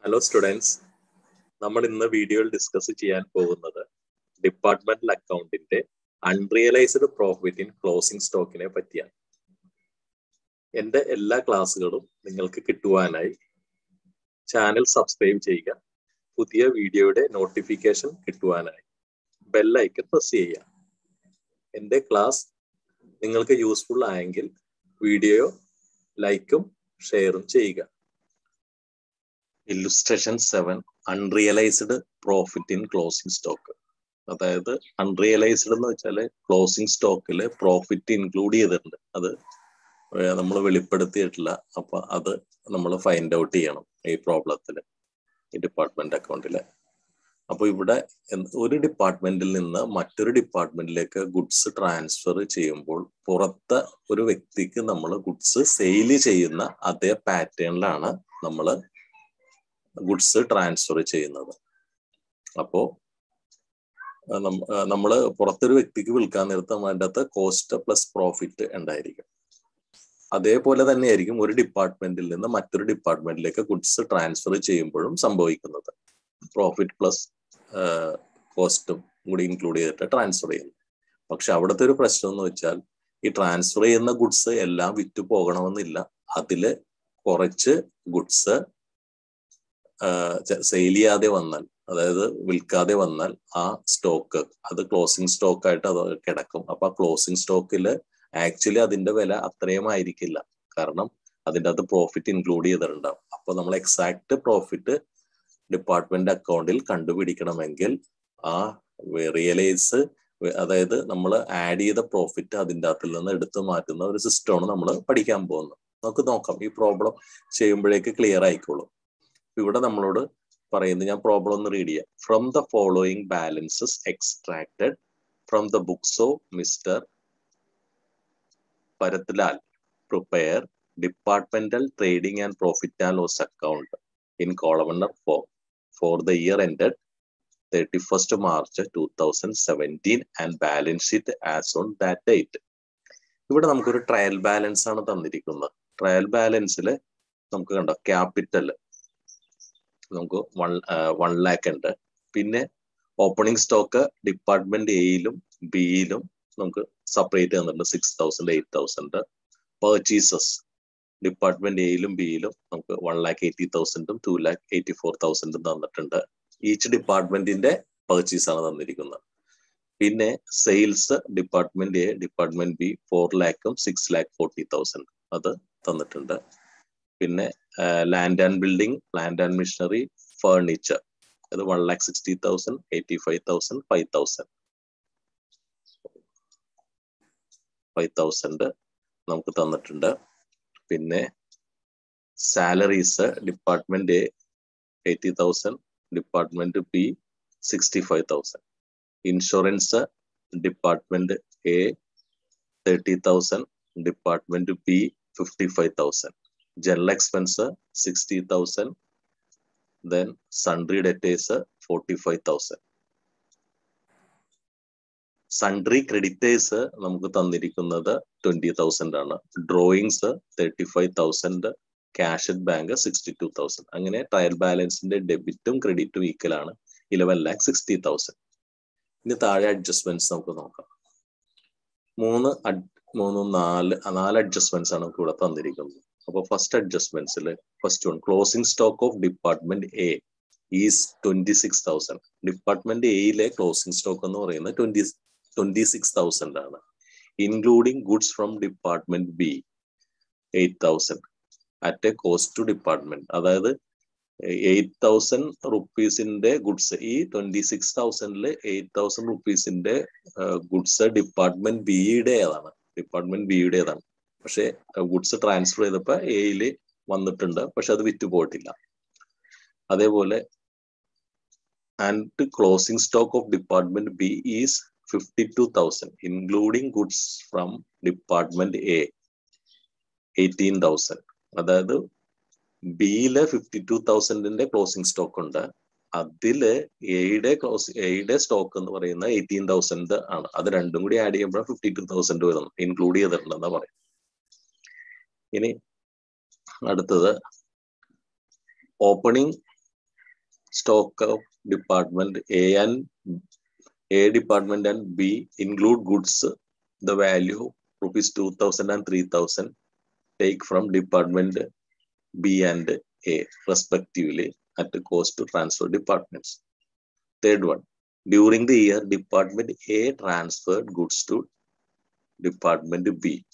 Hello students, നമ്മൾ ഇന്ന് വീഡിയോയിൽ ഡിസ്കസ് ചെയ്യാൻ പോകുന്നത് ഡിപ്പാർട്ട്മെന്റൽ അക്കൗണ്ടിന്റെ അൺറിയലൈസ്ഡ് പ്രോഫിറ്റ് ഇൻ ക്ലോസിംഗ് സ്റ്റോക്കിനെ പറ്റിയാണ്. എൻ്റെ എല്ലാ ക്ലാസ്സുകളും നിങ്ങൾക്ക് കിട്ടുവാനായി ചാനൽ സബ്സ്ക്രൈബ് ചെയ്യുക. പുതിയ വീഡിയോയുടെ നോട്ടിഫിക്കേഷൻ കിട്ടുവാനായി ബെൽ ഐക്കൺ പ്രസ് ചെയ്യുക. എൻ്റെ ക്ലാസ് നിങ്ങൾക്ക് യൂസ്ഫുൾ ആയെങ്കിൽ വീഡിയോ ലൈക്കും ഷെയറും ചെയ്യുക. Illustration 7 unrealised profit in closing stock. അതായത് അൺറിയലൈസ്ഡ് എന്ന് വെച്ചാൽ ക്ലോസിംഗ് സ്റ്റോക്കിൽ പ്രോഫിറ്റ് ഇൻക്ലൂഡ് ചെയ്തിട്ടുണ്ട്, അത് നമ്മൾ വെളിപ്പെടുത്തിയിട്ടില്ല. അപ്പൊ അത് നമ്മൾ ഫൈൻഡ് ഔട്ട് ചെയ്യണം ഈ പ്രോബ്ലത്തിൽ, ഈ ഡിപ്പാർട്ട്മെന്റ് അക്കൗണ്ടില്. അപ്പൊ ഇവിടെ ഒരു ഡിപ്പാർട്ട്മെന്റിൽ നിന്ന് മറ്റൊരു ഡിപ്പാർട്ട്മെന്റിലേക്ക് ഗുഡ്സ് ട്രാൻസ്ഫർ ചെയ്യുമ്പോൾ പുറത്തെ ഒരു വ്യക്തിക്ക് നമ്മൾ ഗുഡ്സ് സെയിൽ ചെയ്യുന്ന അതേ പാറ്റേണിലാണ് നമ്മൾ ഗുഡ്സ് ട്രാൻസ്ഫർ ചെയ്യുന്നത്. അപ്പോ നമ്മൾ പുറത്തൊരു വ്യക്തിക്ക് വിൽക്കാൻ നേരത്ത് അതിൻ്റെ അകത്ത് കോസ്റ്റ് പ്ലസ് പ്രോഫിറ്റ് ഉണ്ടായിരിക്കും. അതേപോലെ തന്നെയായിരിക്കും ഒരു ഡിപ്പാർട്ട്മെന്റിൽ നിന്ന് മറ്റൊരു ഡിപ്പാർട്ട്മെന്റിലേക്ക് ഗുഡ്സ് ട്രാൻസ്ഫർ ചെയ്യുമ്പോഴും സംഭവിക്കുന്നത്. പ്രോഫിറ്റ് പ്ലസ് കോസ്റ്റും കൂടി ഇൻക്ലൂഡ് ചെയ്തിട്ട് ട്രാൻസ്ഫർ ചെയ്യുന്നു. പക്ഷെ അവിടുത്തെ ഒരു പ്രശ്നം എന്ന് വെച്ചാൽ ഈ ട്രാൻസ്ഫർ ചെയ്യുന്ന ഗുഡ്സ് എല്ലാം വിറ്റ് പോകണമെന്നില്ല. അതില് കുറച്ച് ഗുഡ്സ് സെയിൽ ചെയ്യാതെ വന്നാൽ, അതായത് വിൽക്കാതെ വന്നാൽ ആ സ്റ്റോക്ക് അത് ക്ലോസിംഗ് സ്റ്റോക്ക് ആയിട്ട് അത് കിടക്കും. അപ്പൊ ആ ക്ലോസിംഗ് സ്റ്റോക്കില് ആക്ച്വലി അതിന്റെ വില അത്രയും ആയിരിക്കില്ല, കാരണം അതിൻ്റെ അത് പ്രോഫിറ്റ് ഇൻക്ലൂഡ് ചെയ്തിട്ടുണ്ടാവും. അപ്പൊ നമ്മൾ എക്സാക്ട് പ്രോഫിറ്റ് ഡിപ്പാർട്ട്മെന്റ് അക്കൗണ്ടിൽ കണ്ടുപിടിക്കണമെങ്കിൽ ആ റിയലൈസ്, അതായത് നമ്മൾ ആഡ് ചെയ്ത പ്രോഫിറ്റ് അതിൻ്റെ അകത്തിൽ നിന്ന് എടുത്തു മാറ്റുന്ന ഒരു സിസ്റ്റമാണ് നമ്മൾ പഠിക്കാൻ പോകുന്നത്. നമുക്ക് നോക്കാം, ഈ പ്രോബ്ലം ചെയ്യുമ്പോഴേക്ക് ക്ലിയർ ആയിക്കോളും. ഇവിടെ നമ്മളോട് പറയുന്നത്, ഞാൻ പ്രോബ്ലം ഒന്ന് റീഡ് ചെയ്യാം. From the following balances extracted from the books of mister Bharatlal prepare departmental trading and profit and loss account in columnar for the year ended 31st March 2017 and balance sheet as on that date. ഇവിടെ നമുക്കൊരു trial balance ആണ് തന്നിരിക്കുന്നത്. Trial ബാലൻസിൽ നമുക്ക് കണ്ടോ, capital നമുക്ക് 1 lakh ഉണ്ട്. പിന്നെ opening stock department എയിലും ബിയിലും നമുക്ക് സെപ്പറേറ്റ് തന്നിട്ടുണ്ട്, 6,000 8,000. പർച്ചേസസ് ഡിപ്പാർട്ട്മെന്റ് എയിലും ബിയിലും നമുക്ക് 1,80,000 2,84,000 തന്നിട്ടുണ്ട്. ഈച്ച് ഡിപ്പാർട്ട്മെന്റിന്റെ പർച്ചേസ് ആണ് തന്നിരിക്കുന്നത്. പിന്നെ sales department A department B 4 lakh 6,40,000 അത് തന്നിട്ടുണ്ട്. പിന്നെ land and building, plant and machinery, furniture അത് 1,60,000 85,000 5,000 നമുക്ക് തന്നിട്ടുണ്ട്. പിന്നെ salaries department A 80,000 department B 65,000. Insurance department A 30,000 department B 55,000. General expense 60,000. Then sundry debtors 45,000. Sundry creditors നമുക്ക് തന്നിരിക്കുന്നത് 20,000 ആണ്. Drawings 35,000, cash at bank 62,000. അങ്ങനെ ട്രയൽ ബാലൻസിന്റെ ഡെബിറ്റും ക്രെഡിറ്റും ഈക്വൽ ആണ് 11,60,000. ഇനി താഴെ അഡ്ജസ്റ്റ്മെന്റ്സ് നമുക്ക് നോക്കാം. 4 അഡ്ജസ്റ്റ്മെന്റ്സ് ആണ് നമുക്ക് ഇവിടെ തന്നിരിക്കുന്നത്. അപ്പൊ ഫസ്റ്റ് അഡ്ജസ്റ്റ്മെന്റ്സിൽ first one, closing stock of department A is 26,000. Department എയിലെ ക്ലോസിംഗ് സ്റ്റോക്ക് എന്ന് പറയുന്നത് 26,000 ആണ്. Including goods from department B 8,000 at a cost to department. അതായത് 8,000 റുപ്പീസിന്റെ ഗുഡ്സ്, ഈ 26,000 8,000 റുപ്പീസിന്റെ ഗുഡ്സ് ഡിപ്പാർട്ട്മെന്റ് ബിയുടേതാണ്. പക്ഷെ ഗുഡ്സ് ട്രാൻസ്ഫർ ചെയ്തപ്പോ എയില് വന്നിട്ടുണ്ട്, പക്ഷെ അത് വിറ്റ് പോയിട്ടില്ല. അതേപോലെ and closing stock of department B is 52,000 including goods from department A 18,000. അതായത് ബിയില് 52,000ന്റെ ക്ലോസിംഗ് സ്റ്റോക്ക് ഉണ്ട്, അതില് എയുടെ സ്റ്റോക്ക് എന്ന് പറയുന്നത് 18,000 ആണ്. അത് രണ്ടും കൂടി ആഡ് ചെയ്യുമ്പോൾ 52,000 വരുന്നു, ഇൻക്ലൂഡ് ചെയ്തിട്ടുണ്ടെന്നാ പറയും. ഇനി അടുത്തത് opening stock of department A department and B include goods, the value rupees 2,000 and 3,000 take from department B and A respectively at the cost to transfer departments. Third one, during the year, department A transferred goods to department B.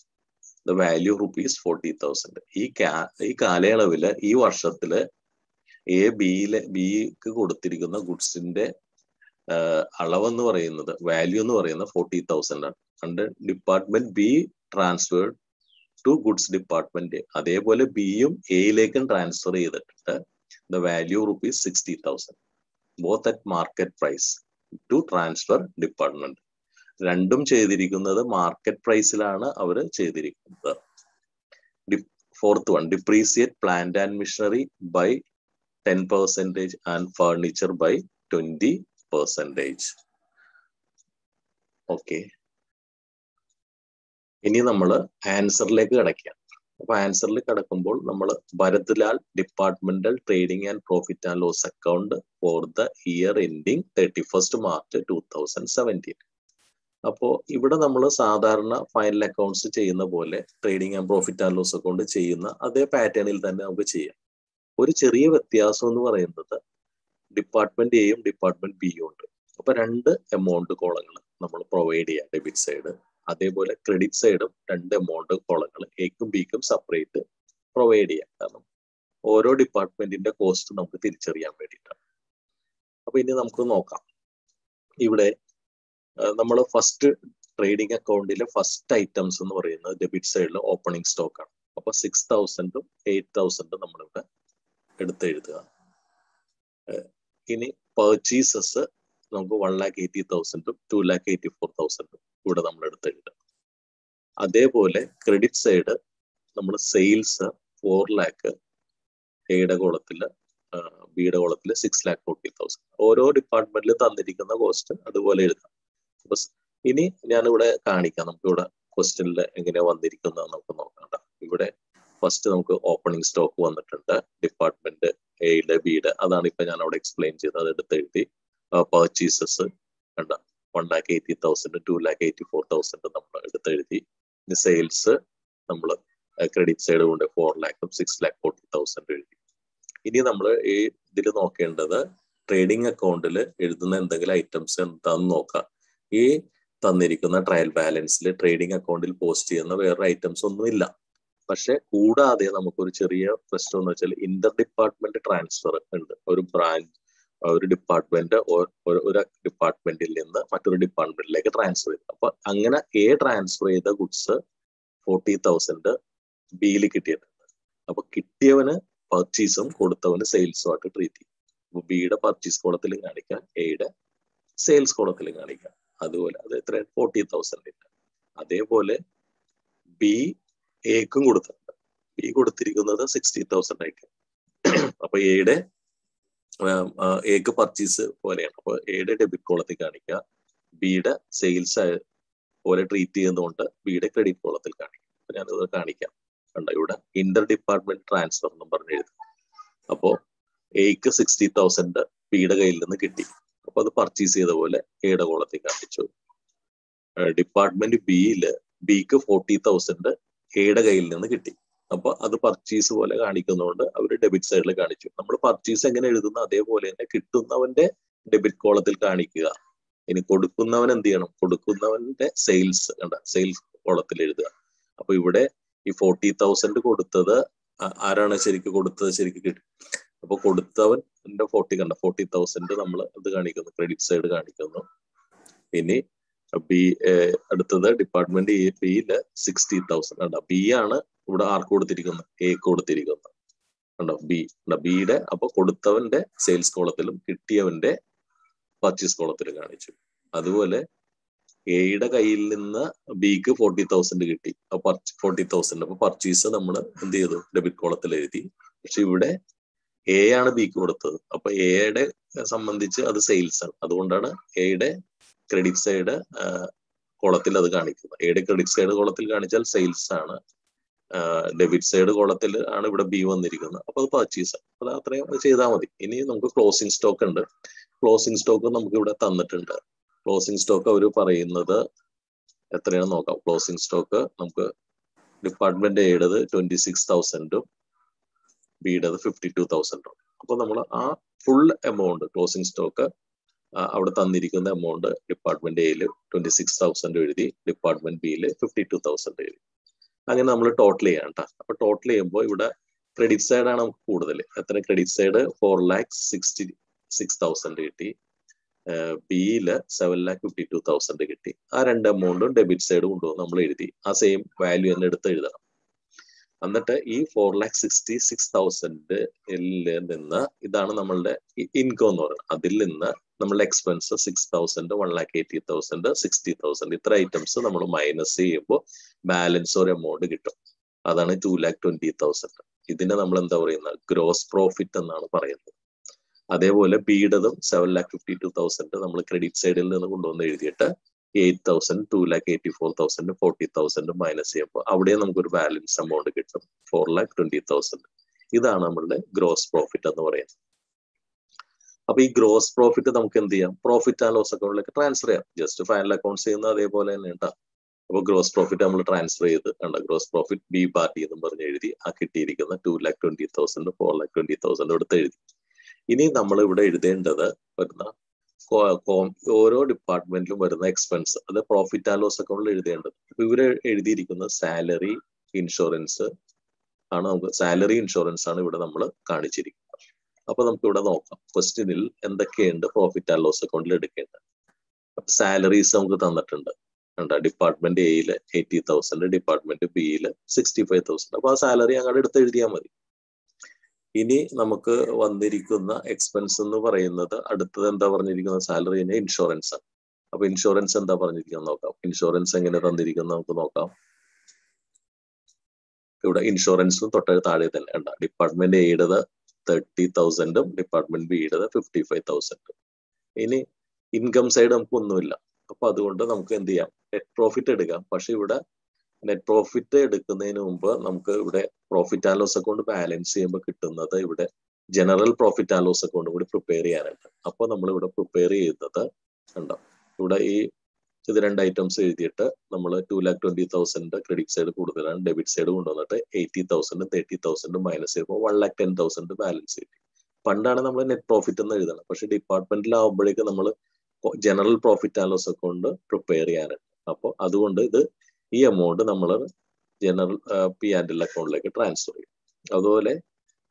The value rupees 40,000. ഈ കാലയളവില് ഈ വർഷത്തില് ബിക്ക് കൊടുത്തിരിക്കുന്ന ഗുഡ്സിന്റെ അളവെന്ന് പറയുന്നത് value എന്ന് പറയുന്നത് 40,000 ആണ്. And department B transferred to goods department അതേപോലെ ബിയും എയിലേക്കും ട്രാൻസ്ഫർ ചെയ്തിട്ടുണ്ട്. The value rupees 60,000 both at market price to transfer department. രണ്ടും ചെയ്തിരിക്കുന്നത് മാർക്കറ്റ് പ്രൈസിലാണ് അവർ ചെയ്തിരിക്കുന്നത്. Fourth one, depreciate plant and machinery by 10% and furniture by 20%. Okay, ഇനി നമ്മൾ ആൻസറിലേക്ക് കിടക്കാം. അപ്പൊ ആൻസറിൽ കിടക്കുമ്പോൾ നമ്മൾ Bharatlal departmental trading and profit and loss account for the year ending 31st March 2017. അപ്പോൾ ഇവിടെ നമ്മൾ സാധാരണ ഫൈനൽ അക്കൗണ്ട്സ് ചെയ്യുന്ന പോലെ trading and profit and loss account ചെയ്യുന്ന അതേ പാറ്റേണിൽ തന്നെ നമുക്ക് ചെയ്യാം. ഒരു ചെറിയ വ്യത്യാസം എന്ന് പറയുന്നത് ഡിപ്പാർട്ട്മെന്റ് എയും ഡിപ്പാർട്ട്മെന്റ് ബിയും ഉണ്ട്. അപ്പൊ രണ്ട് എമൗണ്ട് കോളങ്ങൾ നമ്മൾ പ്രൊവൈഡ് ചെയ്യാം, ഡെബിറ്റ് സൈഡ്. അതേപോലെ ക്രെഡിറ്റ് സൈഡും രണ്ട് എമൗണ്ട് കോളങ്ങൾ എക്കും ബിക്കും സെപ്പറേറ്റ് പ്രൊവൈഡ് ചെയ്യാം. കാരണം ഓരോ ഡിപ്പാർട്ട്മെന്റിന്റെ കോസ്റ്റ് നമുക്ക് തിരിച്ചറിയാൻ വേണ്ടിയിട്ടാണ്. അപ്പൊ ഇനി നമുക്ക് നോക്കാം. ഇവിടെ നമ്മൾ ഫസ്റ്റ് ട്രേഡിംഗ് അക്കൗണ്ടിലെ ഫസ്റ്റ് ഐറ്റംസ് എന്ന് പറയുന്നത് ഡെബിറ്റ് സൈഡിൽ ഓപ്പണിംഗ് സ്റ്റോക്ക് ആണ്. അപ്പൊ 6,000 8,000 നമ്മളിവിടെ എടുത്തെഴുതുക. ഇനി പർച്ചേസസ് നമുക്ക് 1,80,000 2,84,000 ഇവിടെ നമ്മൾ എടുത്തെഴുതുക. അതേപോലെ ക്രെഡിറ്റ് സൈഡ് നമ്മൾ സെയിൽസ് 4 lakh എയുടെ കോളത്തില് ബിയുടെ കോളത്തില് 6,40,000. ഓരോ ഡിപ്പാർട്ട്മെന്റിൽ തന്നിരിക്കുന്ന കോസ്റ്റ് അതുപോലെ എഴുതാം. ഇനി ഞാനിവിടെ കാണിക്കാം, നമുക്ക് ഇവിടെ ക്വസ്റ്റ്യനിൽ എങ്ങനെയാ വന്നിരിക്കുന്നത് നമുക്ക് നോക്കണ്ട. ഇവിടെ ഫസ്റ്റ് നമുക്ക് ഓപ്പണിംഗ് സ്റ്റോക്ക് വന്നിട്ടുണ്ട് ഡിപ്പാർട്ട്മെന്റ് എയുടെ ബിയുടെ, അതാണ് ഇപ്പൊ ഞാൻ അവിടെ എക്സ്പ്ലെയിൻ ചെയ്തത്. അത് എടുത്തെഴുതി. പർച്ചേസസ് കണ്ട 1,80,000 2,84,000 നമ്മൾ എടുത്തെഴുതി. ഇനി സെയിൽസ് നമ്മൾ ക്രെഡിറ്റ് സൈഡ് കൊണ്ട് 4 lakh 6,40,000 എഴുതി. ഇനി നമ്മൾ ഈ ഇതിൽ നോക്കേണ്ടത് ട്രേഡിംഗ് അക്കൗണ്ടിൽ എഴുതുന്ന എന്തെങ്കിലും ഐറ്റംസ് എന്താന്ന് നോക്കാം. ഈ തന്നിരിക്കുന്ന ട്രയൽ ബാലൻസിൽ ട്രേഡിംഗ് അക്കൗണ്ടിൽ പോസ്റ്റ് ചെയ്യുന്ന വേറെ ഐറ്റംസ് ഒന്നുമില്ല. പക്ഷെ കൂടാതെ നമുക്കൊരു ചെറിയ പ്രശ്നം എന്ന് വെച്ചാൽ ഇന്റർ ഡിപ്പാർട്ട്മെന്റ് ട്രാൻസ്ഫർ ഉണ്ട്. ഒരു ഡിപ്പാർട്ട്മെന്റ് ഒരു ഡിപ്പാർട്ട്മെന്റിൽ നിന്ന് മറ്റൊരു ഡിപ്പാർട്ട്മെന്റിലേക്ക് ട്രാൻസ്ഫർ ചെയ്തു. അപ്പൊ അങ്ങനെ ട്രാൻസ്ഫർ ചെയ്ത ഗുഡ്സ് 40,000 ബിയിൽ കിട്ടിയിട്ടുണ്ട്. അപ്പൊ കിട്ടിയവന് പർച്ചേസും കൊടുത്തവന് സെയിൽസും ആയിട്ട് ട്രീറ്റ് ചെയ്യും. അപ്പൊ ബിയുടെ പർച്ചേസ് കോളത്തിലും കാണിക്കാം, എയുടെ സെയിൽസ് കോളത്തിലും കാണിക്കാം. അതുപോലെ അത് എത്ര 40,000. അതേപോലെ ബി എക്കും കൊടുത്തിട്ടുണ്ട്. ബി കൊടുത്തിരിക്കുന്നത് 60,000 ആയിട്ട്. അപ്പൊ എക്ക് പർച്ചേസ് പോലെയാണ്. അപ്പൊ എയുടെ ഡെബിറ്റ് കോളത്തിൽ കാണിക്കുക, ബിയുടെ സെയിൽസ് പോലെ ട്രീറ്റ് ചെയ്യുന്നതുകൊണ്ട് ബിയുടെ ക്രെഡിറ്റ് കോളത്തിൽ കാണിക്കും. അപ്പൊ ഞാനത് കാണിക്കാം. കണ്ട ഇവിടെ ഇന്റർ ഡിപ്പാർട്ട്മെന്റ് ട്രാൻസ്ഫർ എന്നും പറഞ്ഞ് എഴുതും. അപ്പോ എക്ക് 60,000 ബിയുടെ കയ്യിൽ നിന്ന് കിട്ടി. അപ്പൊ അത് പർച്ചേസ് ചെയ്ത പോലെ എയുടെ കോളത്തിൽ കാണിച്ചു. ഡിപ്പാർട്ട്മെന്റ് ബിക്ക് 40,000 എയുടെ കയ്യിൽ നിന്ന് കിട്ടി. അപ്പൊ അത് പർച്ചേസ് പോലെ കാണിക്കുന്നതുകൊണ്ട് അവർ ഡെബിറ്റ് സൈഡിൽ കാണിച്ചു. നമ്മൾ പർച്ചേസ് എങ്ങനെ എഴുതുന്ന അതേപോലെ തന്നെ കിട്ടുന്നവന്റെ ഡെബിറ്റ് കോളത്തിൽ കാണിക്കുക. ഇനി കൊടുക്കുന്നവൻ എന്ത് ചെയ്യണം? കൊടുക്കുന്നവന്റെ സെയിൽസ് സെയിൽസ് കോളത്തിൽ എഴുതുക. അപ്പൊ ഇവിടെ ഈ 40,000 കൊടുത്തത് ആരാണ് ശരിക്കും കൊടുത്തത്? ശരിക്കും കിട്ടി. അപ്പൊ കൊടുത്തവന്റെ 40,000 നമ്മൾ അത് കാണിക്കുന്നു, ക്രെഡിറ്റ് സൈഡ് കാണിക്കുന്നു. ഇനി ബി അടുത്തത് ഡിപ്പാർട്ട്മെന്റ് ബിയില് 60,000 കണ്ടോ. ബി ആണ് ഇവിടെ ആർക്ക് കൊടുത്തിരിക്കുന്നത്? എ കൊടുത്തിരിക്കുന്നത് കണ്ടോ. ബിയുടെ അപ്പൊ കൊടുത്തവന്റെ സെയിൽസ് കോളത്തിലും കിട്ടിയവന്റെ പർച്ചേസ് കോളത്തിലും കാണിച്ചു. അതുപോലെ എയുടെ കയ്യിൽ നിന്ന് ബിക്ക് 40,000 കിട്ടി. 40,000 അപ്പൊ പർച്ചേസ് നമ്മൾ എന്ത് ചെയ്തു? ഡെബിറ്റ് കോളത്തിൽ എഴുതി. പക്ഷെ ഇവിടെ എ ആണ് ബിക്ക് കൊടുത്തത്. അപ്പൊ എയുടെ സംബന്ധിച്ച് അത് സെയിൽസ് ആണ്. അതുകൊണ്ടാണ് എയുടെ ക്രെഡിറ്റ് സൈഡ് കോളത്തിൽ അത് കാണിക്കുന്നത്. എയുടെ ക്രെഡിറ്റ് സൈഡ് കോളത്തിൽ കാണിച്ചാൽ സെയിൽസ് ആണ്, ഡെബിറ്റ് സൈഡ് കോളത്തിൽ ആണ് ഇവിടെ ബി വന്നിരിക്കുന്നത്. അപ്പൊ അത് പർച്ചേസ്, അത് അത്രയും ചെയ്താൽ മതി. ഇനി നമുക്ക് ക്ലോസിംഗ് സ്റ്റോക്ക് ഉണ്ട്. ക്ലോസിംഗ് സ്റ്റോക്ക് നമുക്ക് ഇവിടെ തന്നിട്ടുണ്ട്. ക്ലോസിംഗ് സ്റ്റോക്ക് അവർ പറയുന്നത് എത്രയാണെന്ന് നോക്കാം. ക്ലോസിംഗ് സ്റ്റോക്ക് നമുക്ക് ഡിപ്പാർട്ട്മെന്റ് എയുടേത് 26,000ഉം ബിയുടേത് 52,000ഉം. അപ്പൊ നമ്മൾ ആ ഫുൾ എമൗണ്ട് ക്ലോസിംഗ് സ്റ്റോക്ക് അവിടെ തന്നിരിക്കുന്ന എമൗണ്ട് ഡിപ്പാർട്ട്മെന്റ് എയിൽ 26,000 എഴുതി, ഡിപ്പാർട്ട്മെന്റ് ബിയിൽ 52,000 എഴുതി. അങ്ങനെ നമ്മൾ ടോട്ടൽ ചെയ്യാം കേട്ടോ. അപ്പൊ ടോട്ടൽ ചെയ്യുമ്പോൾ ഇവിടെ ക്രെഡിറ്റ് സൈഡ് ആണ് നമുക്ക് കൂടുതൽ. എത്ര ക്രെഡിറ്റ് സൈഡ് 4,66,000 കിട്ടി, ബിയില് 7,52,000 കിട്ടി. ആ രണ്ട് എമൗണ്ടും ഡെബിറ്റ് സൈഡ് കൊണ്ടുവന്ന് നമ്മൾ എഴുതി. ആ സെയിം വാല്യൂ തന്നെ എടുത്ത് എഴുതണം. എന്നിട്ട് ഈ 4,66,000 നിന്ന് ഇതാണ് നമ്മളുടെ ഇൻകം എന്ന് പറയുന്നത്. അതിൽ നിന്ന് നമ്മളുടെ എക്സ്പെൻസ് 6,000, 1,80,000, 60,000 ഇത്ര ഐറ്റംസ് നമ്മൾ മൈനസ് ചെയ്യുമ്പോൾ ബാലൻസ് ഒരു എമൗണ്ട് കിട്ടും. അതാണ് 2,20,000. ഇതിനെ നമ്മൾ എന്താ പറയുന്നത്, ഗ്രോസ് പ്രോഫിറ്റ് എന്നാണ് പറയുന്നത്. അതേപോലെ ബിയുടേതും 7,52,000 നമ്മൾ ക്രെഡിറ്റ് സൈഡിൽ നിന്ന് കൊണ്ടുവന്ന് എഴുതിയിട്ട് 8,000, 2,84,000, 40,000 മൈനസ് ചെയ്യുമ്പോൾ അവിടെ നമുക്കൊരു ബാലൻസ് എമൗണ്ട് കിട്ടും 4,20,000. ഇതാണ് നമ്മളുടെ ഗ്രോസ് പ്രോഫിറ്റ് എന്ന് പറയുന്നത്. അപ്പൊ ഈ ഗ്രോസ് പ്രോഫിറ്റ് നമുക്ക് എന്ത് ചെയ്യാം, പ്രോഫിറ്റ് ആൻഡ് ലോസ് അക്കൗണ്ടിലേക്ക് ട്രാൻസ്ഫർ ചെയ്യാം. ജസ്റ്റ് ഫൈനൽ അക്കൗണ്ട്സ് ചെയ്യുന്ന അതേപോലെ തന്നെ ഉണ്ടാ. അപ്പൊ ഗ്രോസ് പ്രോഫിറ്റ് നമ്മൾ ട്രാൻസ്ഫർ ചെയ്ത് കണ്ട, ഗ്രോസ് പ്രോഫിറ്റ് ബി പാർട്ടി എന്നും പറഞ്ഞ് എഴുതി. ആ കിട്ടിയിരിക്കുന്ന 2,20,000, 4,20,000 എടുത്ത് എഴുതി. ഇനി നമ്മൾ ഇവിടെ എഴുതേണ്ടത് വരുന്ന ഓരോ ഡിപ്പാർട്ട്മെന്റിലും വരുന്ന എക്സ്പെൻസ്, അത് പ്രോഫിറ്റ് ആൻഡ് ലോസ് അക്കൗണ്ടിൽ എഴുതേണ്ടത്. അപ്പൊ ഇവര് എഴുതിയിരിക്കുന്ന സാലറി ഇൻഷുറൻസ് ആണ്. നമുക്ക് സാലറി ഇൻഷുറൻസ് ആണ് ഇവിടെ നമ്മൾ കാണിച്ചിരിക്കുന്നത്. അപ്പൊ നമുക്ക് ഇവിടെ നോക്കാം ക്വസ്റ്റ്യനിൽ എന്തൊക്കെയുണ്ട് പ്രോഫിറ്റ് ആൻഡ് ലോസ് അക്കൗണ്ടിൽ എടുക്കേണ്ടത്. സാലറീസ് നമുക്ക് തന്നിട്ടുണ്ട്. ഡിപ്പാർട്ട്മെന്റ് എയിൽ 80,000, ഡിപ്പാർട്ട്മെന്റ് ബിയിൽ 65,000. അപ്പൊ ആ സാലറി അങ്ങോട്ട് എടുത്ത് എഴുതിയാൽ മതി. ഇനി നമുക്ക് വന്നിരിക്കുന്ന എക്സ്പെൻസ് എന്ന് പറയുന്നത് അടുത്തത് എന്താ പറഞ്ഞിരിക്കുന്നത്, സാലറിന് ഇൻഷുറൻസ് ആണ്. അപ്പൊ ഇൻഷുറൻസ് എന്താ പറഞ്ഞിരിക്കുന്നത് നോക്കാം. ഇൻഷുറൻസ് എങ്ങനെ തന്നിരിക്കുന്നത് നമുക്ക് നോക്കാം. ഇവിടെ ഇൻഷുറൻസും തൊട്ട താഴെ തന്നെ ഉണ്ട്. ഡിപ്പാർട്ട്മെന്റ് എയുടേത് 30,000ഉം ഡിപ്പാർട്ട്മെന്റ് ബിയുടേത് 55,000. ഇനി ഇൻകം സൈഡ് നമുക്ക് ഒന്നുമില്ല. അപ്പൊ അതുകൊണ്ട് നമുക്ക് എന്ത് ചെയ്യാം, നെറ്റ് പ്രോഫിറ്റ് എടുക്കാം. പക്ഷെ ഇവിടെ നെറ്റ് പ്രോഫിറ്റ് എടുക്കുന്നതിന് മുമ്പ് നമുക്ക് ഇവിടെ profit and loss account balance ചെയ്യുമ്പോൾ കിട്ടുന്നത് ഇവിടെ general profit and loss account കൂടി പ്രിപ്പയർ ചെയ്യാനുണ്ട്. അപ്പൊ നമ്മൾ ഇവിടെ പ്രിപ്പയർ ചെയ്യുന്നത് ഉണ്ടോ, ഇവിടെ ഈ ഇത് രണ്ട് ഐറ്റംസ് എഴുതിയിട്ട് നമ്മൾ 2,20,000 ക്രെഡിറ്റ് സൈഡ് കൂടുതലാണ്, ഡെബിറ്റ് സൈഡ് കൊണ്ടുവന്നിട്ട് 80,000, 30,000 മൈനസ് ചെയ്യുമ്പോൾ 1,10,000 ബാലൻസ് കിട്ടി. പണ്ടാണ് നമ്മൾ നെറ്റ് പ്രോഫിറ്റ് എന്ന് എഴുതണം. പക്ഷെ ഡിപ്പാർട്ട്മെന്റിലാവുമ്പോഴേക്ക് നമ്മൾ general profit and loss account prepare ചെയ്യാനുണ്ട്. അപ്പോൾ അതുകൊണ്ട് ഇത് ഈ എമൗണ്ട് നമ്മൾ ജനറൽ പി ആൻഡ് എൽ അക്കൗണ്ടിലേക്ക് ട്രാൻസ്ഫർ ചെയ്യും. അതുപോലെ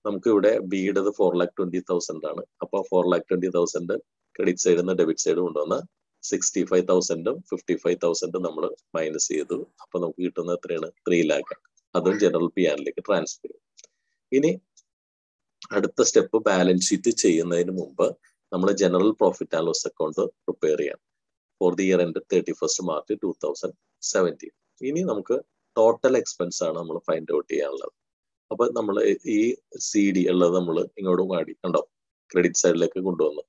നമുക്ക് ഇവിടെ ബിയുടേത് 4,20,000 ആണ്. അപ്പോൾ 4,20,000 ക്രെഡിറ്റ് സൈഡിൽ നിന്ന് ഡെബിറ്റ് സൈഡ് കൊണ്ടുവന്ന് 65,000ഉം 55,000 നമ്മൾ മൈനസ് ചെയ്തു. അപ്പൊ നമുക്ക് കിട്ടുന്നത് എത്രയാണ്, 3 lakh. അതും ജനറൽ പി ആൻഡിലേക്ക് ട്രാൻസ്ഫർ ചെയ്യും. ഇനി അടുത്ത സ്റ്റെപ്പ് ബാലൻസ് ഷീറ്റ് ചെയ്യുന്നതിന് മുമ്പ് നമ്മൾ general profit and loss account prepare ചെയ്യാം for the year end 31st March 2017. ഇനി നമുക്ക് ടോട്ടൽ എക്സ്പെൻസ് ആണ് നമ്മൾ ഫൈൻഡ് ഔട്ട് ചെയ്യാനുള്ളത്. അപ്പൊ നമ്മൾ ഈ CD ഉള്ളത് നമ്മൾ ഇങ്ങോട്ട് മാടി കണ്ടോ, ക്രെഡിറ്റ് സൈഡിലേക്ക് കൊണ്ടുവന്നു.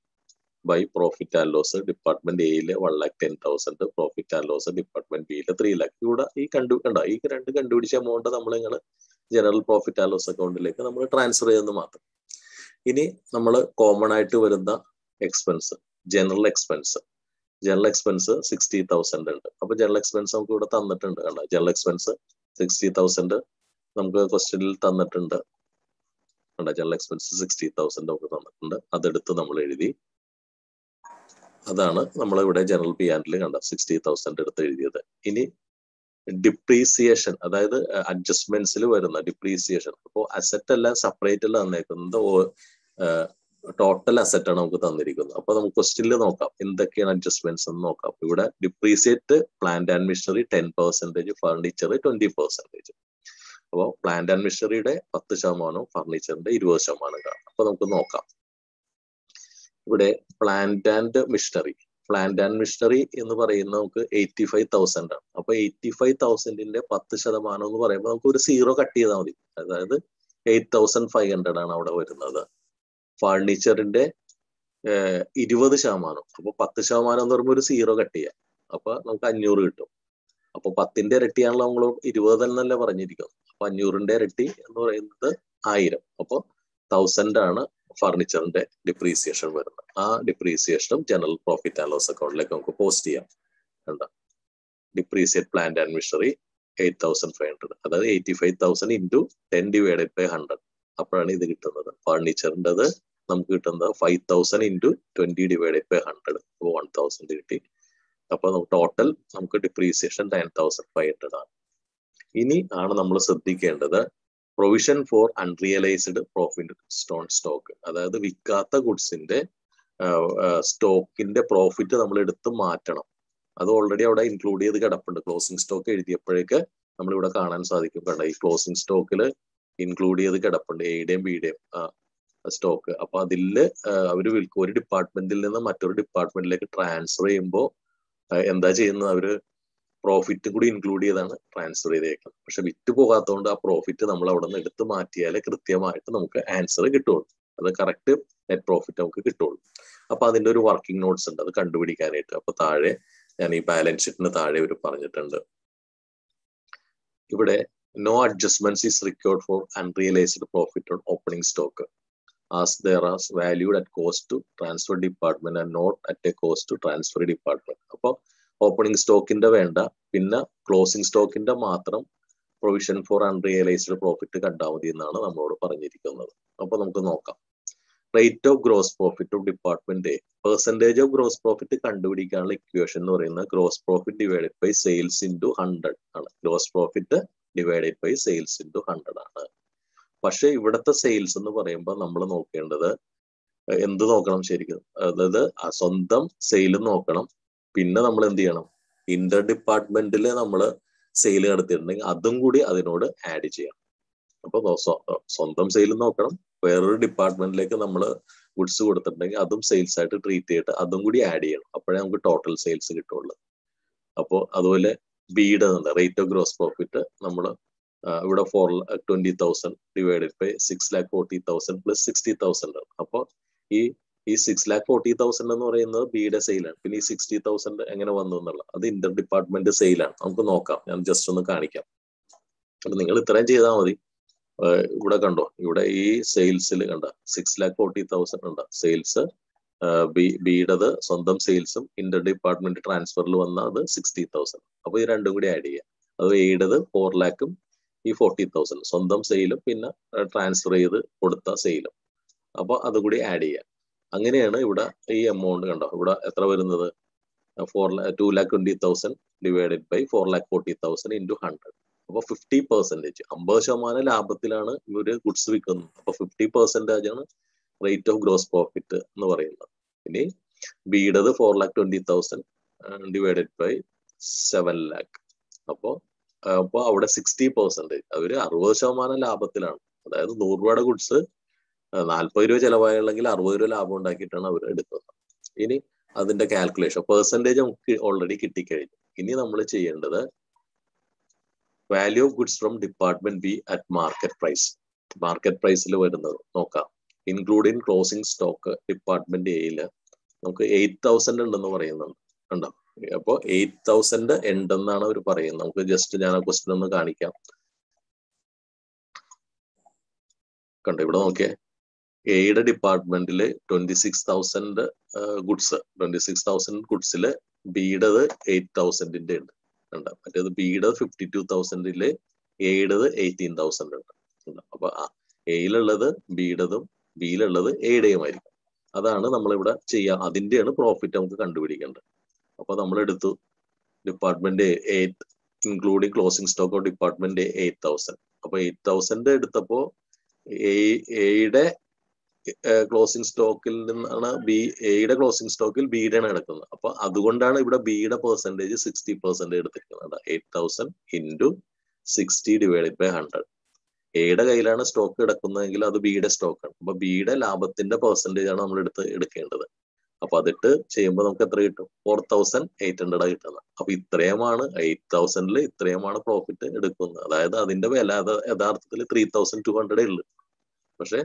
By profit and loss department എയില് 1,10,000, പ്രോഫിറ്റ് ആൻഡ് ലോസ് ഡിപ്പാർട്ട്മെന്റ് ബിയില് 3 lakh. ഇവിടെ ഈ രണ്ട് കണ്ടുപിടിച്ച എമൗണ്ട് നമ്മൾ ഇങ്ങനെ ജനറൽ പ്രോഫിറ്റ് ആൻഡ് ലോസ് അക്കൗണ്ടിലേക്ക് നമ്മൾ ട്രാൻസ്ഫർ ചെയ്യുന്നത് മാത്രം. ഇനി നമ്മൾ കോമൺ ആയിട്ട് വരുന്ന എക്സ്പെൻസ് ജനറൽ എക്സ്പെൻസ് 60,000 ഉണ്ട്. അപ്പൊ ജനറൽ എക്സ്പെൻസ് നമുക്ക് ഇവിടെ തന്നിട്ടുണ്ട്. കണ്ടോ, ജനറൽ എക്സ്പെൻസ് 60,000 നമുക്ക് ക്വസ്റ്റ്യനിൽ തന്നിട്ടുണ്ട്. കണ്ടോ, ജനറൽ എക്സ്പെൻസ് 60,000 നമുക്ക് തന്നിട്ടുണ്ട്. അതെടുത്ത് നമ്മൾ എഴുതി. അതാണ് നമ്മൾ ഇവിടെ ജനറൽ പി ആൻഡിൽ കണ്ട 60,000 എടുത്ത് എഴുതിയത്. ഇനി ഡിപ്രീസിയേഷൻ, അതായത് അഡ്ജസ്റ്റ്മെന്റ്സിൽ വരുന്ന ഡിപ്രീസിയേഷൻ. അപ്പോൾ അസറ്റ് എല്ലാം സെപ്പറേറ്റ് തന്നേക്കുന്നത് ടോട്ടൽ അസറ്റ് ആണ് നമുക്ക് തന്നിരിക്കുന്നത്. അപ്പൊ നമുക്ക് ക്വസ്റ്റ്യനിൽ നോക്കാം എന്തൊക്കെയാണ് അഡ്ജസ്റ്റ്മെന്റ്സ് എന്ന് നോക്കാം. ഇവിടെ depreciate plant and machinery 10%, furniture 20%. അപ്പോൾ പ്ലാന്റ് ആൻഡ് മെഷീനറിയുടെ 10%, ഫർണിച്ചറിന്റെ 20% കാണാം. അപ്പൊ നമുക്ക് നോക്കാം. ഇവിടെ പ്ലാന്റ് ആൻഡ് മെഷീനറി എന്ന് പറയുന്നത് നമുക്ക് 85,000 ആണ്. അപ്പൊ 85,000ന്റെ 10% എന്ന് പറയുമ്പോൾ നമുക്ക് ഒരു 0 കട്ട് ചെയ്താൽ മതി. അതായത് 8,500 ആണ് അവിടെ വരുന്നത്. ഫർണിച്ചറിന്റെ 20%, അപ്പൊ 10% എന്ന് പറയുമ്പോൾ ഒരു 0 കട്ട് ചെയ്യാം. അപ്പൊ നമുക്ക് 500 കിട്ടും. അപ്പൊ 10ന്റെ ഇരട്ടിയാണല്ലോ നമ്മൾ 20 എന്നല്ലേ പറഞ്ഞിരിക്കുന്നത്. അപ്പൊ 500ന്റെ ഇരട്ടി എന്ന് പറയുന്നത് 1000. അപ്പോൾ 1000 ആണ് ഫർണിച്ചറിന്റെ ഡിപ്രീസിയേഷൻ വരുന്നത്. ആ ഡിപ്രീസിയേഷനും ജനറൽ പ്രോഫിറ്റ് ആൻഡ് ലോസ് അക്കൗണ്ടിലേക്ക് നമുക്ക് പോസ്റ്റ് ചെയ്യാം. കണ്ട, ഡിപ്രീസിയേറ്റ് പ്ലാന്റ് ആൻഡ് മെഷീനറി 8500, അതായത് 85,000 ഇൻറ്റു 10 ഡിവൈഡഡ് ബൈ 100. അപ്പോഴാണ് ഇത് കിട്ടുന്നത്. ഫർണിച്ചറിൻ്റെത് നമുക്ക് കിട്ടുന്നത് 5,000 ഇൻറ്റു 20 ഡിവൈഡഡ് ബൈ 100, അപ്പോൾ 1000 കിട്ടി. അപ്പൊ ടോട്ടൽ നമുക്ക് ഡിപ്രീസിയേഷൻ 9,500 ആണ്. ഇനി ആണ് നമ്മൾ ശ്രദ്ധിക്കേണ്ടത് provision for unrealised profit stone stock. അതായത് വിൽക്കാത്ത ഗുഡ്സിന്റെ സ്റ്റോക്കിന്റെ പ്രോഫിറ്റ് നമ്മൾ എടുത്ത് മാറ്റണം. അത് ഓൾറെഡി അവിടെ ഇൻക്ലൂഡ് ചെയ്ത് കിടപ്പുണ്ട്. ക്ലോസിംഗ് സ്റ്റോക്ക് എഴുതിയപ്പോഴേക്ക് നമ്മളിവിടെ കാണാൻ സാധിക്കും. കണ്ട, ഈ ക്ലോസിംഗ് സ്റ്റോക്കിൽ ഇൻക്ലൂഡ് ചെയ്ത് കിടപ്പുണ്ട് എയുടെയും ബിയുടെയും സ്റ്റോക്ക്. അപ്പൊ അതില് അവര് വിൽക്കും. ഒരു ഡിപ്പാർട്ട്മെന്റിൽ നിന്ന് മറ്റൊരു ഡിപ്പാർട്ട്മെന്റിലേക്ക് ട്രാൻസ്ഫർ ചെയ്യുമ്പോൾ എന്താ ചെയ്യുന്നത്, അവര് പ്രോഫിറ്റ് കൂടി ഇൻക്ലൂഡ് ചെയ്താണ് ട്രാൻസ്ഫർ ചെയ്തേക്കുന്നത്. പക്ഷെ വിറ്റ് പോകാത്തതുകൊണ്ട് ആ പ്രോഫിറ്റ് നമ്മൾ അവിടെ നിന്ന് എടുത്ത് മാറ്റിയാലേ കൃത്യമായിട്ട് നമുക്ക് ആൻസർ കിട്ടുള്ളൂ. അത് കറക്റ്റ് നെറ്റ് പ്രോഫിറ്റ് നമുക്ക് കിട്ടുള്ളൂ. അപ്പൊ അതിന്റെ ഒരു വർക്കിംഗ് നോട്ട്സ് ഉണ്ട്, അത് കണ്ടുപിടിക്കാനായിട്ട്. അപ്പൊ താഴെ ഞാൻ ഈ ബാലൻസ് ഷീറ്റിന് താഴെ ഇവർ പറഞ്ഞിട്ടുണ്ട്. ഇവിടെ no adjustments is required for unrealised profit on opening stock as there are valued at cost to transfer department and not at a cost to transfer department. അപ്പോൾ ഓപ്പണിംഗ് സ്റ്റോക്കിന്റെ വേണ്ട, പിന്നെ ക്ലോസിംഗ് സ്റ്റോക്കിന്റെ മാത്രം പ്രൊവിഷൻ ഫോർ അൺറിയലൈസ്ഡ് പ്രോഫിറ്റ് കണ്ടാൽ മതി എന്നാണ് നമ്മളോട് പറഞ്ഞിരിക്കുന്നത്. അപ്പൊ നമുക്ക് നോക്കാം. Rate of gross profit of department A. Percentage of gross profit കണ്ടുപിടിക്കാനുള്ള ഇക്വേഷൻ എന്ന് പറയുന്നത് gross profit divided by sales into 100 ആണ്. Gross profit divided by sales into 100 ആണ്. പക്ഷെ ഇവിടുത്തെ സെയിൽസ് എന്ന് പറയുമ്പോൾ നമ്മൾ നോക്കേണ്ടത് എന്ത് നോക്കണം ശരിക്കും, അതായത് സ്വന്തം സെയിലും നോക്കണം. പിന്നെ നമ്മൾ എന്ത് ചെയ്യണം, ഇന്റർ ഡിപ്പാർട്ട്മെന്റിൽ നമ്മൾ സെയിൽ നടത്തിയിട്ടുണ്ടെങ്കിൽ അതും കൂടി അതിനോട് ആഡ് ചെയ്യണം. അപ്പൊ സ്വന്തം സെയിലും നോക്കണം, വേറൊരു ഡിപ്പാർട്ട്മെന്റിലേക്ക് നമ്മൾ ഗുഡ്സ് കൊടുത്തിട്ടുണ്ടെങ്കിൽ അതും സെയിൽസ് ആയിട്ട് ട്രീറ്റ് ചെയ്തിട്ട് അതും കൂടി ആഡ് ചെയ്യണം. അപ്പോഴേ നമുക്ക് ടോട്ടൽ സെയിൽസ് കിട്ടുള്ളൂ. അപ്പോൾ അതുപോലെ ബിയുടെ റേറ്റ് ഓഫ് ഗ്രോസ് പ്രോഫിറ്റ് നമ്മൾ ഇവിടെ 4,20,000 ഡിവൈഡഡ് ബൈ 6,40,000 പ്ലസ് 60,000. അപ്പോൾ ഈ 6,40,000 എന്ന് പറയുന്നത് ബിയുടെ സെയിലാണ്. പിന്നെ ഈ 60,000 എങ്ങനെ വന്നു എന്നുള്ള അത് ഇന്റർ ഡിപ്പാർട്ട്മെന്റ് സെയിലാണ്. നമുക്ക് നോക്കാം, ഞാൻ ജസ്റ്റ് ഒന്ന് കാണിക്കാം. അപ്പൊ നിങ്ങൾ ഇത്രയും ചെയ്താൽ മതി. ഇവിടെ കണ്ടോ, ഇവിടെ ഈ സെയിൽസിൽ കണ്ട 6,40,000 ഉണ്ട് സെയിൽസ്. ബിയുടേത് സ്വന്തം സെയിൽസും ഇന്റർ ഡിപ്പാർട്ട്മെന്റ് ട്രാൻസ്ഫറിൽ വന്ന അത് 60,000. അപ്പൊ ഈ രണ്ടും കൂടി ആഡ് ചെയ്യാം. അത് എയുടേത് 4 lakhും ഈ 40,000 സ്വന്തം സെയിലും പിന്നെ ട്രാൻസ്ഫർ ചെയ്ത് കൊടുത്ത സെയിലും. അപ്പൊ അതുകൂടി ആഡ് ചെയ്യാം. അങ്ങനെയാണ് ഇവിടെ ഈ എമൗണ്ട് കണ്ടോ, ഇവിടെ എത്ര വരുന്നത്, 2,20,000 ഡിവൈഡഡ് ബൈ 4,40,000 ഇൻറ്റു 100. അപ്പൊ 50%, 50% ലാഭത്തിലാണ് ഇവര് ഗുഡ്സ് വിൽക്കുന്നത്. അപ്പൊ 50% ആണ് റേറ്റ് ഓഫ് ഗ്രോസ് പ്രോഫിറ്റ് എന്ന് പറയുന്നത്. ഇനി ബിയുടേത് 4,20,000 ഡിവൈഡഡ് ബൈ 7 lakh. അപ്പൊ അവിടെ 60%, അവര് 60% ലാഭത്തിലാണ്. അതായത് 100 രൂപയുടെ ഗുഡ്സ് 40 രൂപ ചെലവായുള്ളെങ്കിൽ 60 രൂപ ലാഭം ഉണ്ടാക്കിയിട്ടാണ് അവർ എടുക്കുന്നത്. ഇനി അതിന്റെ കാൽക്കുലേഷൻ പെർസെന്റേജ് നമുക്ക് ഓൾറെഡി കിട്ടിക്കഴിഞ്ഞു. ഇനി നമ്മൾ ചെയ്യേണ്ടത് value of goods from department B at market price. Market പ്രൈസിൽ വരുന്നത് നോക്കാം. ഇൻക്ലൂഡിങ് ക്ലോസിംഗ് സ്റ്റോക്ക് ഡിപ്പാർട്ട്മെന്റ് എയിൽ നമുക്ക് 8,000 ഉണ്ടെന്ന് പറയുന്നുണ്ട്. കണ്ടോ, അപ്പൊ 8,000 ഉണ്ടെന്നാണ് അവർ പറയുന്നത്. നമുക്ക് ജസ്റ്റ് ഞാൻ ആ ക്വസ്റ്റ്യൻ ഒന്ന് കാണിക്കാം. കണ്ടോ, ഇവിടെ നോക്കിയേ, എയുടെ ഡിപ്പാർട്ട്മെന്റിൽ 26,000 ഗുഡ്സ്, 26,000 ഗുഡ്സില് ബിയുടേത് 8,000ന്റെ ഉണ്ട്. കണ്ട, മറ്റേത് ബിയുടേത് 52,000ല് എയുടേത് 18,000 ഉണ്ട്. അപ്പൊ എയിലുള്ളത് ബിയുടേതും ബിയിലുള്ളത് എയുടെയും ആയിരിക്കും. അതാണ് നമ്മളിവിടെ ചെയ്യാം. അതിന്റെയാണ് പ്രോഫിറ്റ് നമുക്ക് കണ്ടുപിടിക്കേണ്ടത്. അപ്പൊ നമ്മൾ എടുത്തു department 8 including closing stock of department 8,000. അപ്പൊ 8,000 എടുത്തപ്പോ എയുടെ ക്ലോസിംഗ് സ്റ്റോക്കിൽ നിന്നാണ് എയുടെ ക്ലോസിംഗ് സ്റ്റോക്കിൽ ബിയുടെ ആണ് എടുക്കുന്നത്. അപ്പൊ അതുകൊണ്ടാണ് ഇവിടെ ബിയുടെ പെർസെന്റേജ് 60% എടുത്തിരിക്കുന്നത്. 8,000 ഇൻറ്റു 60 ഡിവൈഡഡ് ബൈ 100. എയുടെ കയ്യിലാണ് സ്റ്റോക്ക് കിടക്കുന്നതെങ്കിൽ അത് ബിയുടെ സ്റ്റോക്കാണ്. അപ്പൊ ബിയുടെ ലാഭത്തിന്റെ പെർസെന്റേജ് ആണ് നമ്മൾ എടുക്കേണ്ടത്. അപ്പൊ അതിട്ട് ചെയ്യുമ്പോൾ നമുക്ക് എത്ര കിട്ടും, 4,800 കിട്ടുന്നത്. അപ്പൊ ഇത്രയുമാണ് 8,000ല് ഇത്രയുമാണ് പ്രോഫിറ്റ് എടുക്കുന്നത്. അതായത് അതിന്റെ വില യഥാർത്ഥത്തിൽ 3,200 ഉള്ളു. പക്ഷെ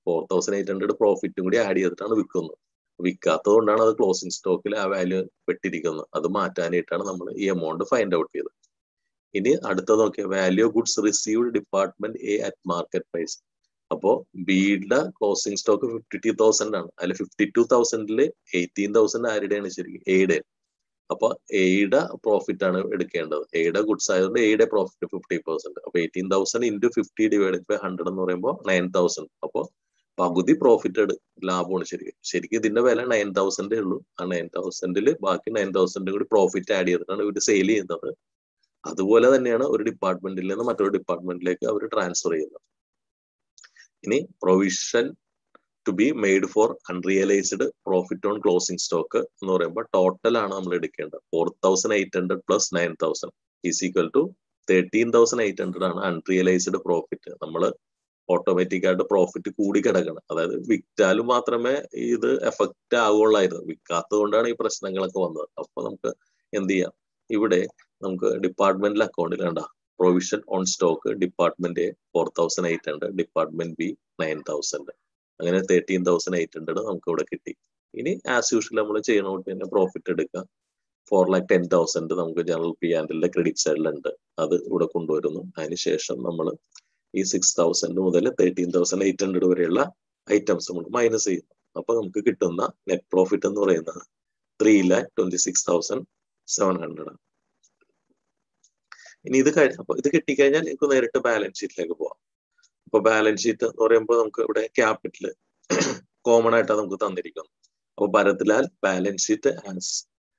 4,800 പ്രോഫിറ്റും കൂടി ആഡ് ചെയ്തിട്ടാണ് വിൽക്കുന്നത്. വിൽക്കാത്തത് കൊണ്ടാണ് അത് ക്ലോസിംഗ് സ്റ്റോക്കിൽ ആ വാല്യൂ പെട്ടിരിക്കുന്നത്. അത് മാറ്റാനായിട്ടാണ് നമ്മൾ ഈ എമൗണ്ട് ഫൈൻഡ് ഔട്ട് ചെയ്തത്. ഇനി അടുത്ത നോക്കിയാൽ value of goods received department A at market price. അപ്പോ ബിയുടെ ക്ലോസിംഗ് സ്റ്റോക്ക് 52,000 ആണ്. അതിൽ 52,000 18,000 ആരുടെയാണ് ശരിക്കും? എയുടെ. അപ്പൊ എയുടെ പ്രോഫിറ്റ് ആണ് എടുക്കേണ്ടത്. എയുടെ ഗുഡ്സ് ആയതുകൊണ്ട് എയുടെ പ്രോഫിറ്റ് 50%. അപ്പൊ 18,000 ഇൻറ്റു 50 ഡിവൈഡഡ് ബൈ 100 എന്ന് പറയുമ്പോൾ 9,000. അപ്പൊ പകുതി പ്രോഫിറ്റ് ലാഭമാണ് ശരിക്കും ഇതിന്റെ വില 9,000 ഉള്ളൂ. ആ 9,000 ബാക്കി 9,000 കൂടി പ്രോഫിറ്റ് ആഡ് ചെയ്തിട്ടാണ് ഇവർ സെയിൽ ചെയ്യുന്നത്. അതുപോലെ തന്നെയാണ് ഒരു ഡിപ്പാർട്ട്മെന്റിൽ നിന്ന് മറ്റൊരു ഡിപ്പാർട്ട്മെന്റിലേക്ക് അവർ ട്രാൻസ്ഫർ ചെയ്യുന്നത്. ഇനി provision to be made for unrealised profit on closing stock എന്ന് പറയുമ്പോൾ ടോട്ടൽ ആണ് നമ്മൾ എടുക്കേണ്ടത്. 4,800 പ്ലസ് 9,000 ഈസ് ഈക്വൽ ടു 13,800 ആണ് അൺറിയലൈസ്ഡ് പ്രോഫിറ്റ്. നമ്മൾ ഓട്ടോമാറ്റിക് ആയിട്ട് പ്രോഫിറ്റ് കൂടി കിടക്കണം. അതായത് വിറ്റാലും മാത്രമേ ഇത് എഫക്റ്റ് ആവുള്ളായിരുന്നു. വിൽക്കാത്തത് കൊണ്ടാണ് ഈ പ്രശ്നങ്ങളൊക്കെ വന്നത്. അപ്പൊ നമുക്ക് എന്ത് ചെയ്യാം? ഇവിടെ നമുക്ക് ഡിപ്പാർട്ട്മെന്റൽ അക്കൗണ്ടിൽ വേണ്ട provision on stock department A 4,800, department B 9,000, അങ്ങനെ 13,800 നമുക്ക് ഇവിടെ കിട്ടി. ഇനി ആസ് യൂഷ്വൽ നമ്മൾ ചെയ്യണോട്ട് തന്നെ പ്രോഫിറ്റ് എടുക്കുക. 4,10,000 നമുക്ക് ജനറൽ പി ആൻഡിലെ ക്രെഡിറ്റ് സൈഡിലുണ്ട്, അത് ഇവിടെ കൊണ്ടുവരുന്നു. അതിനുശേഷം നമ്മൾ ഈ 6,000 മുതൽ 13,800 വരെയുള്ള ഐറ്റംസ് നമുക്ക് മൈനസ് ചെയ്യുന്നു. അപ്പൊ നമുക്ക് കിട്ടുന്ന നെറ്റ് പ്രോഫിറ്റ് എന്ന് പറയുന്നത് 3,26,700. ഇനി ഇത് അപ്പൊ ഇത് കിട്ടിക്കഴിഞ്ഞാൽ എനിക്ക് നേരിട്ട് ബാലൻസ് ഷീറ്റിലേക്ക് പോവാം. അപ്പൊ ബാലൻസ് ഷീറ്റ് എന്ന് പറയുമ്പോൾ നമുക്ക് ഇവിടെ ക്യാപിറ്റൽ കോമൺ ആയിട്ടാണ് നമുക്ക് തന്നിരിക്കുന്നത്. അപ്പൊ Bharatlal balance sheet as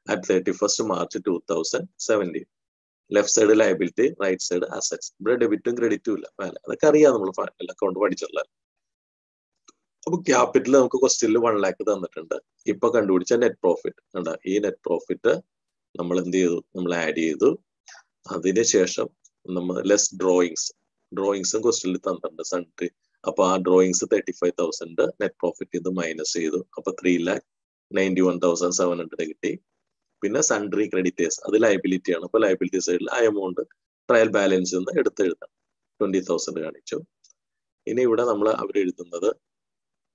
at 31st March 2017. Left side liability, right side assets. ഇവിടെ ഡെബിറ്റും ക്രെഡിറ്റും ഇല്ല. അതൊക്കെ അറിയാം, നമ്മൾ അക്കൗണ്ട് പഠിച്ചിട്ടുള്ള. അപ്പൊ ക്യാപിറ്റൽ നമുക്ക് ക്വസ്റ്റ്യനിൽ 1 lakh തന്നിട്ടുണ്ട്. ഇപ്പൊ കണ്ടുപിടിച്ച നെറ്റ് പ്രോഫിറ്റ് കണ്ട, ഈ നെറ്റ് പ്രോഫിറ്റ് നമ്മൾ എന്ത് ചെയ്തു? നമ്മൾ ആഡ് ചെയ്തു. അതിനുശേഷം നമ്മൾ ലെസ് ഡ്രോയിങ്സും ക്വസ്റ്റ്യനിൽ തന്നിട്ടുണ്ട് സൺട്രി. അപ്പൊ ആ ഡ്രോയിങ്സ് 35,000 നെറ്റ് പ്രോഫിറ്റ് ഇത് മൈനസ് ചെയ്തു. അപ്പൊ 3,91,700 കിട്ടി. പിന്നെ സൺട്രി ക്രെഡിറ്റേഴ്സ്, അത് ലയബിലിറ്റി ആണ്. അപ്പൊ ലയബിലിറ്റി സൈഡിൽ ആ എമൗണ്ട് ട്രയൽ ബാലൻസ് നിന്ന് എടുത്തെഴുതാം. 20,000 കാണിച്ചു. ഇനി ഇവിടെ നമ്മൾ അവരെഴുതുന്നത്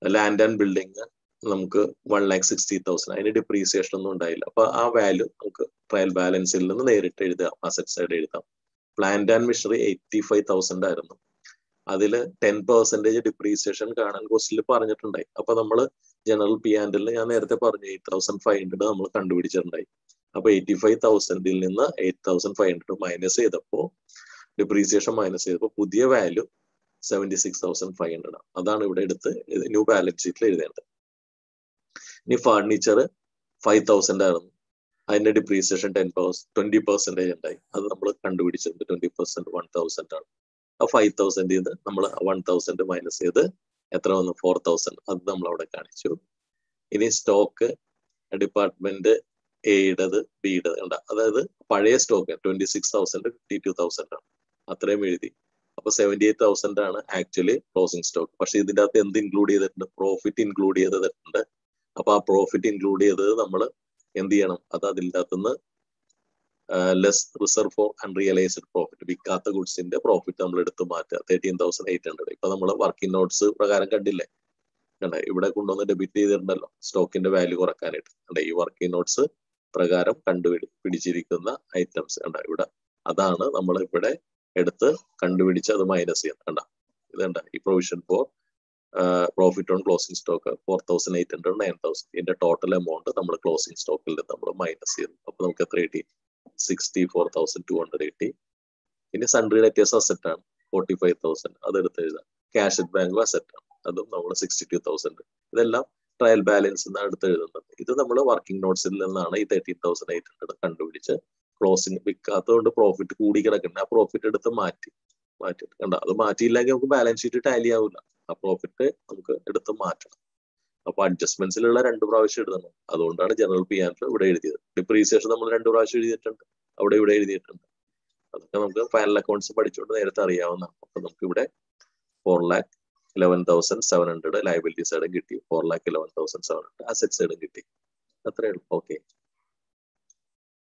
ലാൻഡ് ആൻഡ് ബിൽഡിംഗ് നമുക്ക് 1,60,000, അതിന് ഡിപ്രീസിയേഷൻ ഒന്നും ഉണ്ടായില്ല. അപ്പൊ ആ വാല്യൂ നമുക്ക് ട്രയൽ ബാലൻസിൽ നിന്ന് നേരിട്ട് എഴുതാം, അസറ്റ് സൈഡ് എഴുതാം. പ്ലാന്റ് ആൻഡ് മിഷനറി 85,000 ആയിരുന്നു. അതിൽ 10% ഡിപ്രീസിയേഷൻ കാണാൻ ക്വസ്റ്റിൽ പറഞ്ഞിട്ടുണ്ടായി. അപ്പൊ നമ്മൾ ജനറൽ പി ആൻഡിൽ ഞാൻ നേരത്തെ പറഞ്ഞു 8,500 നമ്മൾ കണ്ടുപിടിച്ചിട്ടുണ്ടായി. അപ്പൊ 85,000 നിന്ന് 8,500 മൈനസ് ചെയ്തപ്പോ ഡിപ്രീസിയേഷൻ മൈനസ് ചെയ്തപ്പോ പുതിയ വാല്യൂ 76,500. അതാണ് ഇവിടെ എടുത്ത് ന്യൂ ബാലൻസ് ഷീറ്റിൽ എഴുതേണ്ടത്. ഇനി ഫർണിച്ചർ 5,000 ആയിരുന്നു. അതിന്റെ ഡിപ്രീസിയേഷൻ 20% ഉണ്ടായി. അത് നമ്മൾ കണ്ടുപിടിച്ചിട്ടുണ്ട്. 20% 1,000 ആണ്. ആ 5,000 നിന്ന് നമ്മൾ 1,000 മൈനസ് ചെയ്ത് എത്ര വന്നു? 4,000. അത് നമ്മൾ അവിടെ കാണിച്ചു. ഇനി സ്റ്റോക്ക് ഡിപ്പാർട്ട്മെന്റ് എയുടേത് ബിയുടേത് ഉണ്ട്. അതായത് പഴയ സ്റ്റോക്ക് 26,000 52,000 ആണ്. അത്രയും എഴുതി. അപ്പൊ 78,000 ആണ് ആക്ച്വലി ക്ലോസിംഗ് സ്റ്റോക്ക്. പക്ഷെ ഇതിന്റെ അകത്ത് എന്ത് ഇൻക്ലൂഡ് ചെയ്തിട്ടുണ്ട്? പ്രോഫിറ്റ് ഇൻക്ലൂഡ് ചെയ്തിട്ടുണ്ട്. അപ്പൊ ആ പ്രോഫിറ്റ് ഇൻക്ലൂഡ് ചെയ്തത് നമ്മൾ എന്ത് ചെയ്യണം? അത് അതിൻ്റെ അകത്തുനിന്ന് less reserve for unrealised profit, വിൽക്കാത്ത ഗുഡ്സിന്റെ പ്രോഫിറ്റ് നമ്മൾ എടുത്ത് മാറ്റുക. 13,800. ഇപ്പൊ നമ്മൾ വർക്കിംഗ് നോട്ട്സ് പ്രകാരം കണ്ടില്ലേ? ഇവിടെ കൊണ്ടുവന്ന് ഡെബിറ്റ് ചെയ്തിട്ടുണ്ടല്ലോ സ്റ്റോക്കിന്റെ വാല്യൂ കുറക്കാനായിട്ട്. ഈ വർക്കിംഗ് നോട്ട്സ് പ്രകാരം പിടിച്ചിരിക്കുന്ന ഐറ്റംസ് ഇവിടെ അതാണ് നമ്മൾ ഇവിടെ എടുത്ത് കണ്ടുപിടിച്ച് അത് മൈനസ് ചെയ്യുന്നത്. ഇതണ്ട ഈ provision for profit on closing stock 4,800 9,000. ഇതിന്റെ ടോട്ടൽ എമൗണ്ട് നമ്മൾ ക്ലോസിംഗ് സ്റ്റോക്കിൽ നിന്ന് നമ്മൾ മൈനസ് ചെയ്തു. അപ്പൊ നമുക്ക് എത്ര കിട്ടി? 64,200 കിട്ടി. പിന്നെ സൺട്രി ഡെറ്റേഴ്സ് അസറ്റ് ആണ് 45,000, അത് എടുത്ത് എഴുതാം. ക്യാഷ് അറ്റ് ബാങ്ക് അസറ്റ് ആണ്, അതും നമ്മൾ 62,000. ഇതെല്ലാം ട്രയൽ ബാലൻസ് എന്നാണ് എടുത്ത് എഴുതുന്നത്. ഇത് നമ്മൾ വർക്കിംഗ് നോട്ട്സിൽ നിന്നാണ് ഈ 13,800 കണ്ടുപിടിച്ച് ക്ലോസിംഗ് വിൽക്കാത്തതുകൊണ്ട് പ്രോഫിറ്റ് കൂടി കിടക്കുന്നത്. ആ പ്രോഫിറ്റ് എടുത്ത് മാറ്റിയിട്ട് അത് മാറ്റിയില്ലെങ്കിൽ നമുക്ക് ബാലൻസ് ഷീറ്റ് ടാലി ആവില്ല. ആ പ്രോഫിറ്റ് നമുക്ക് എടുത്ത് മാറ്റണം. അപ്പൊ അഡ്ജസ്റ്റ്മെന്റ്സിലുള്ള 2 പ്രാവശ്യം എഴുതണം. അതുകൊണ്ടാണ് ജനറൽ പി ആൻഡ് ഇവിടെ എഴുതിയത്. ഡിപ്രീസിയേഷൻ നമ്മൾ 2 പ്രാവശ്യം എഴുതിയിട്ടുണ്ട്, ഇവിടെ എഴുതിയിട്ടുണ്ട്. അതൊക്കെ നമുക്ക് ഫൈനൽ അക്കൗണ്ട്സ് പഠിച്ചുകൊണ്ട് നേരത്തെ അറിയാവുന്നതാണ്. അപ്പൊ നമുക്ക് ഇവിടെ 4,11,700 ലയബിലിറ്റി സൈഡും കിട്ടി, 4,11,700 അസറ്റ് സൈഡും കിട്ടി. അത്രേ ഉള്ളൂ. ഓക്കെ.